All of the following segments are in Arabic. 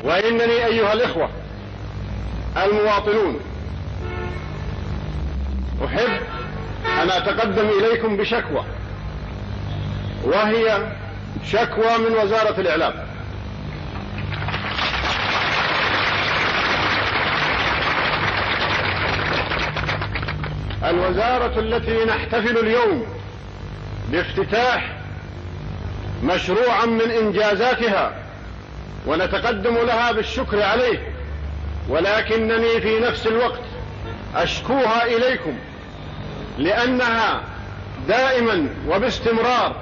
وإنني أيها الإخوة المواطنون أحب أن أتقدم إليكم بشكوى، وهي شكوى من وزارة الإعلام. الوزارة التي نحتفل اليوم بافتتاح مشروعا من إنجازاتها ونتقدم لها بالشكر عليه، ولكنني في نفس الوقت أشكوها إليكم لأنها دائما وباستمرار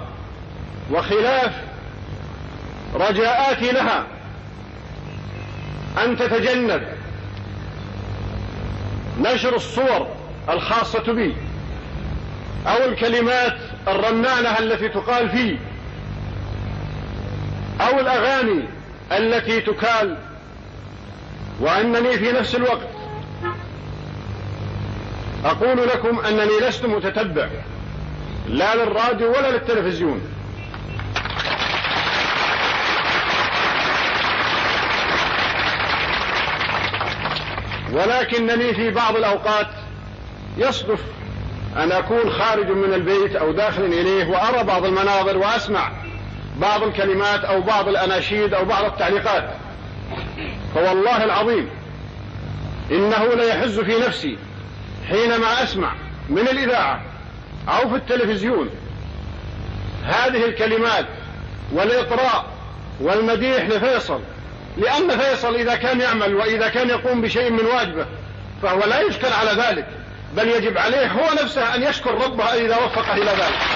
وخلاف رجاءاتي لها أن تتجنب نشر الصور الخاصة بي أو الكلمات الرنانة التي تقال فيه أو الأغاني التي تكال، وأنني في نفس الوقت أقول لكم أنني لست متتبع لا للراديو ولا للتلفزيون، ولكنني في بعض الأوقات يصدف أن أكون خارج من البيت أو داخل إليه وأرى بعض المناظر وأسمع بعض الكلمات أو بعض الأناشيد أو بعض التعليقات، فوالله العظيم إنه ليحز في نفسي حينما أسمع من الإذاعة أو في التلفزيون هذه الكلمات والإطراء والمديح لفيصل، لأن فيصل إذا كان يعمل وإذا كان يقوم بشيء من واجبه فهو لا يشكر على ذلك، بل يجب عليه هو نفسه أن يشكر ربه إذا وفقه إلى ذلك.